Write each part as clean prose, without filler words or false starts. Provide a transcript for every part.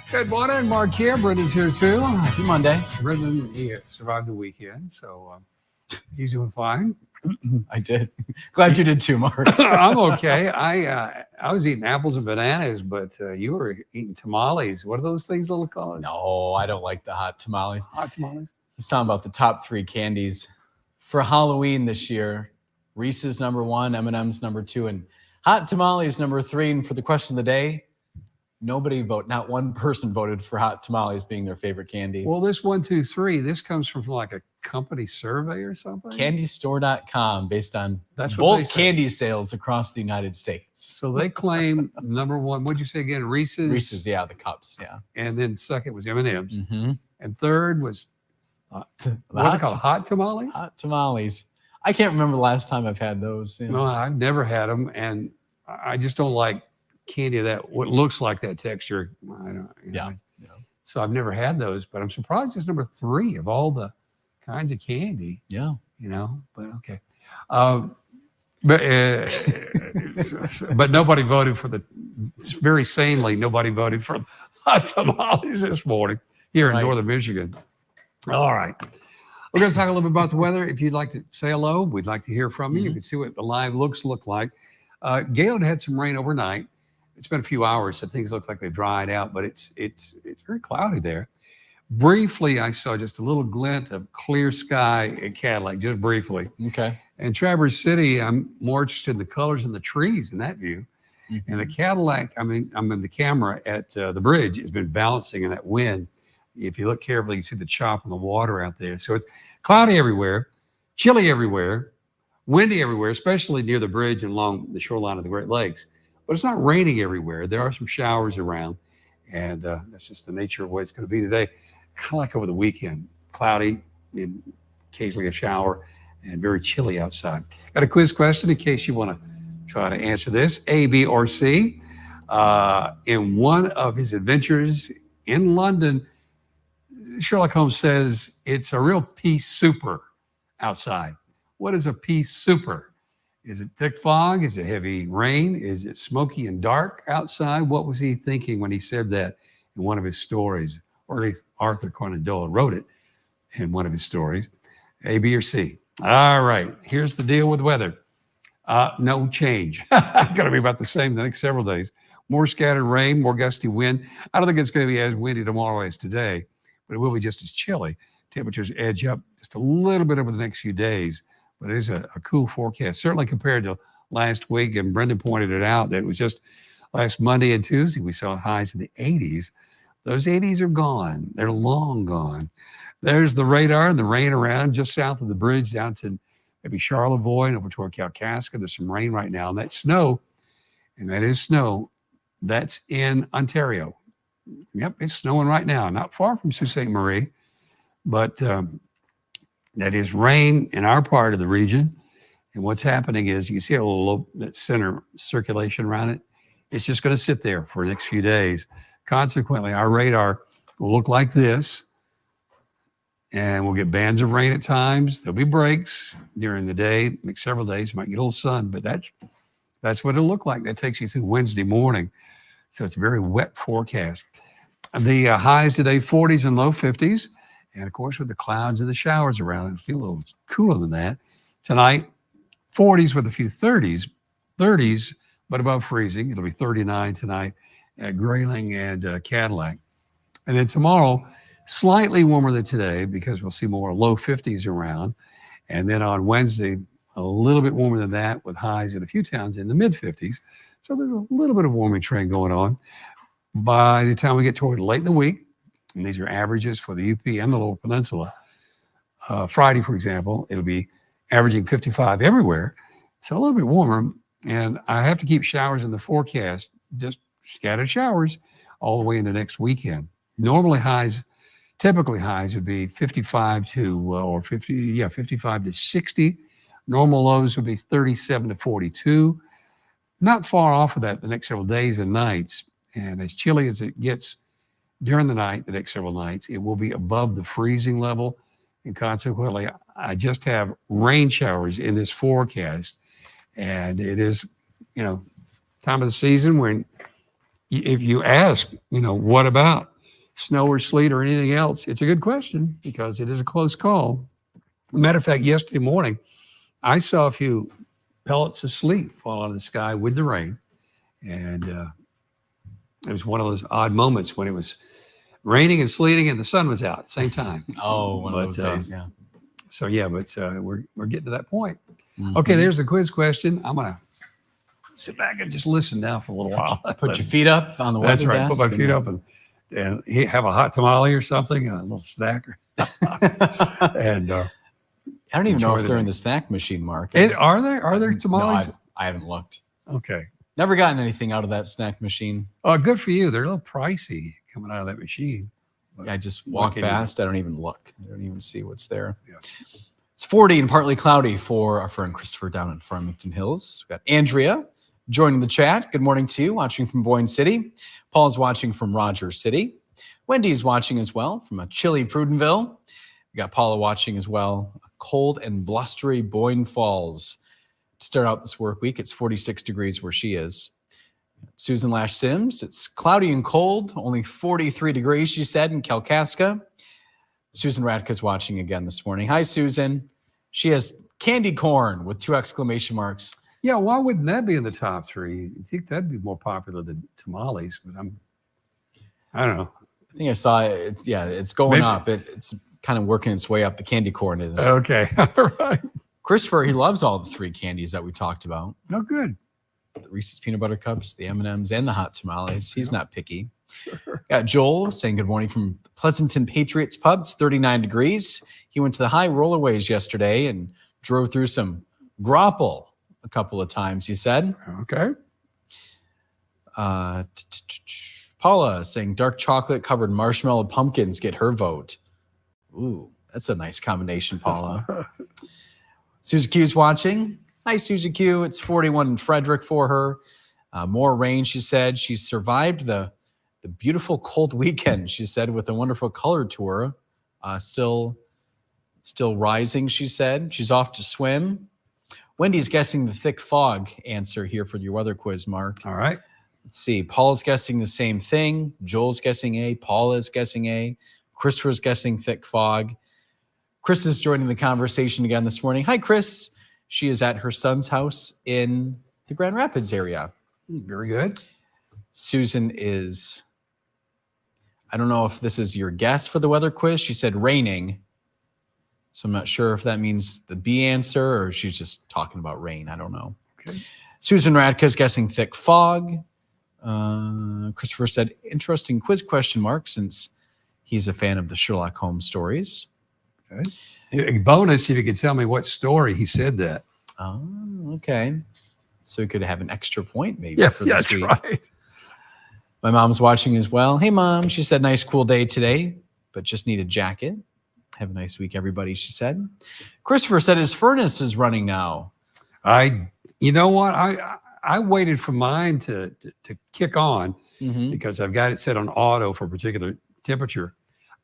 Good morning. Mark here. Brendan's here too. Happy Monday. Brendan, he survived the weekend, so he's doing fine. I did. Glad you did too, Mark. I'm okay. I was eating apples and bananas, but you were eating tamales. What are those things little called? No, I don't like the hot tamales. Hot tamales? Let's talk about the top 3 candies for Halloween this year. Reese's number 1, M&M's number 2, and hot tamales number 3. And for the question of the day, not one person voted for hot tamales being their favorite candy. Well, this 1, 2, 3, this comes from like a company survey or something? Candystore.com, based on That's bulk candy sales across the United States. So they claim number 1, what'd you say again? Reese's? Reese's, yeah, the cups, yeah. And then second was M&M's. Mm-hmm. And third was, what do they call it, hot tamales? Hot tamales. I can't remember the last time I've had those. No, I've never had them, and I just don't like candy that what looks like that texture. I don't. Yeah. So I've never had those, but I'm surprised it's number 3 of all the kinds of candy. Yeah. But okay. But nobody voted for very sanely, nobody voted for hot tamales this morning here in northern Michigan. All right. We're going to talk a little bit about the weather. If you'd like to say hello, we'd like to hear from you. You can see what the live looks look like. Galen had some rain overnight. It's been a few hours, so things look like they've dried out, but it's very cloudy there. Briefly, I saw just a little glint of clear sky at Cadillac, just briefly. Okay. And Traverse City, I'm more interested in the colors and the trees in that view. Mm-hmm. And the Cadillac, I'm in the camera at the bridge, has been balancing in that wind. If you look carefully, you see the chop in the water out there. So it's cloudy everywhere, chilly everywhere, windy everywhere, especially near the bridge and along the shoreline of the Great Lakes. But it's not raining everywhere. There are some showers around, and that's just the nature of what it's going to be today. Kind of like over the weekend, cloudy, and occasionally a shower, and very chilly outside. Got a quiz question in case you want to try to answer this. A, B, or C. In one of his adventures in London, Sherlock Holmes says it's a real pea souper outside. What is a pea souper? Is it thick fog? Is it heavy rain? Is it smoky and dark outside? What was he thinking when he said that in one of his stories? Or at least Arthur Conan Doyle wrote it in one of his stories. A, B, or C? All right, here's the deal with weather. No change. Going to be about the same the next several days. More scattered rain, more gusty wind. I don't think it's going to be as windy tomorrow as today, but it will be just as chilly. Temperatures edge up just a little bit over the next few days, but it is a cool forecast, certainly compared to last week. And Brendan pointed it out that it was just last Monday and Tuesday we saw highs in the 80s. Those 80s are gone. They're long gone. There's the radar and the rain around just south of the bridge down to maybe Charlevoix and over toward Kalkaska. There's some rain right now. And that snow, and that is snow, that's in Ontario. Yep, it's snowing right now, not far from Sault Ste. Marie, but that is rain in our part of the region. And what's happening is you see a little low, that center circulation around it. It's just going to sit there for the next few days. Consequently, our radar will look like this, and we'll get bands of rain at times. There'll be breaks during the day, next several days. You might get a little sun, but that's what it'll look like. That takes you through Wednesday morning. So it's a very wet forecast. The highs today, 40s and low 50s. And of course, with the clouds and the showers around, it'll feel a little cooler than that. Tonight, 40s with a few 30s, but above freezing. It'll be 39 tonight at Grayling and Cadillac. And then tomorrow, slightly warmer than today because we'll see more low 50s around. And then on Wednesday, a little bit warmer than that with highs in a few towns in the mid 50s. So there's a little bit of warming trend going on. By the time we get toward late in the week, and these are averages for the UP and the Lower Peninsula, Friday, for example, it'll be averaging 55 everywhere. So a little bit warmer. And I have to keep showers in the forecast, just scattered showers all the way into next weekend. Typically highs would be 55 to 60. Normal lows would be 37 to 42. Not far off of that the next several days and nights. And as chilly as it gets during the night, the next several nights, it will be above the freezing level. And consequently, I just have rain showers in this forecast. And it is, time of the season when if you ask, what about snow or sleet or anything else? It's a good question because it is a close call. Matter of fact, yesterday morning, I saw a few pellets of sleet fall out of the sky with the rain. And it was one of those odd moments when it was raining and sleeting and the sun was out at the same time. Oh, one of those days, yeah. So, yeah, but we're getting to that point. Mm-hmm. Okay, there's the quiz question. I'm going to sit back and just listen now for a little while. Put your feet up on the weather That's right. desk. Put my feet up and have a hot tamale or something, a little snack. And I don't even know if they're in the snack machine, Mark. Are there tamales? No, I haven't looked. Okay. Never gotten anything out of that snack machine. Oh, good for you. They're a little pricey coming out of that machine. I just walk past. I don't even look. I don't even see what's there. Yeah. It's 40 and partly cloudy for our friend Christopher down in Farmington Hills. We've got Andrea joining the chat. Good morning to you, watching from Boyne City. Paul's watching from Rogers City. Wendy's watching as well from a chilly Prudenville. We got Paula watching as well. Cold and blustery Boyne Falls. To start out this work week, it's 46 degrees where she is. Susan Lash Sims, it's cloudy and cold, only 43 degrees, she said, in Kalkaska. Susan Radka's watching again this morning. Hi, Susan. She has candy corn with 2 exclamation marks. Yeah, why wouldn't that be in the top 3? You think that'd be more popular than tamales, but I don't know. I think I saw it. Yeah, it's going up. It's kind of working its way up. The candy corn is. Okay, all right. Christopher, he loves all the 3 candies that we talked about. No good. The Reese's Peanut Butter Cups, the M&Ms, and the hot tamales. He's not picky. Got Joel saying good morning from Pleasanton Patriots Pub. It's 39 degrees. He went to the high rollerways yesterday and drove through some grapple a couple of times, he said. Okay. Paula saying dark chocolate covered marshmallow pumpkins get her vote. Ooh, that's a nice combination, Paula. Susie Q's watching. Hi, Susie Q. It's 41 in Frederick for her. More rain, she said. She survived the beautiful cold weekend, she said, with a wonderful color tour. Still rising, she said. She's off to swim. Wendy's guessing the thick fog answer here for your weather quiz, Mark. All right. Let's see. Paul's guessing the same thing. Joel's guessing A. Paula's guessing A. Christopher's guessing thick fog. Chris is joining the conversation again this morning. Hi, Chris. She is at her son's house in the Grand Rapids area. Very good. Susan is, I don't know if this is your guess for the weather quiz. She said raining. So I'm not sure if that means the B answer or she's just talking about rain. I don't know. Okay. Susan Radka's guessing thick fog. Christopher said, interesting quiz question mark, since he's a fan of the Sherlock Holmes stories. Okay. A bonus if you could tell me what story he said that. Oh, okay. So we could have an extra point maybe for this that's week. Right. My mom's watching as well. Hey, Mom. She said, nice cool day today, but just need a jacket. Have a nice week, everybody, she said. Christopher said his furnace is running now. You know what? I waited for mine to kick on because I've got it set on auto for a particular temperature.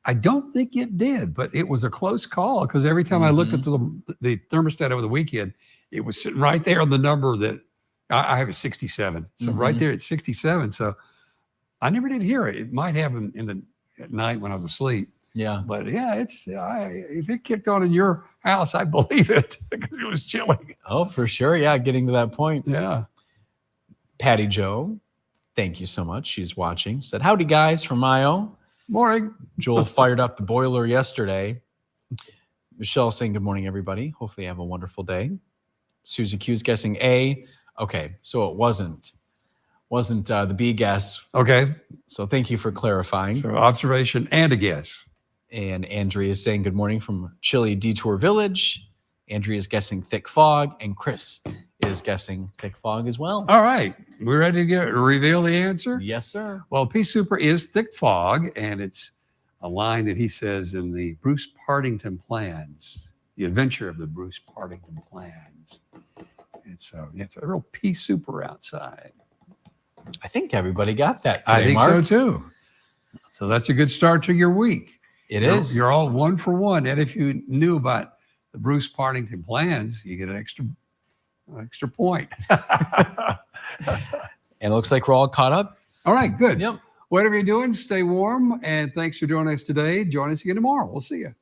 I don't think it did, but it was a close call because every time I looked at the thermostat over the weekend, it was sitting right there on the number that I have a 67. So right there at 67. So I never did hear it. It might happen at night when I was asleep. Yeah. But yeah, if it kicked on in your house, I believe it because it was chilly. Oh, for sure. Yeah, getting to that point. Yeah. Patty Joe, thank you so much. She's watching. Said, howdy, guys, from Mayo. Morning. Joel fired up the boiler yesterday. Michelle saying good morning, everybody. Hopefully you have a wonderful day. Susie Q's guessing A. Okay, so it wasn't the B guess. Okay. So thank you for clarifying. So observation and a guess. And Andrea is saying good morning from chilly Detour Village. Andrea is guessing thick fog, and Chris is guessing thick fog as well. All right. We ready to reveal the answer? Yes, sir. Well, Pea Super is thick fog, and it's a line that he says in the Bruce Partington Plans, the adventure of the Bruce Partington Plans. It's a real Pea Super outside. I think everybody got that today, I think Mark. so, too. So that's a good start to your week. It is. You're all 1 for 1. And if you knew about the Bruce Partington Plans, you get an extra point. And it looks like we're all caught up. All right, good. Yep. Whatever you're doing, stay warm. And thanks for joining us today. Join us again tomorrow. We'll see you.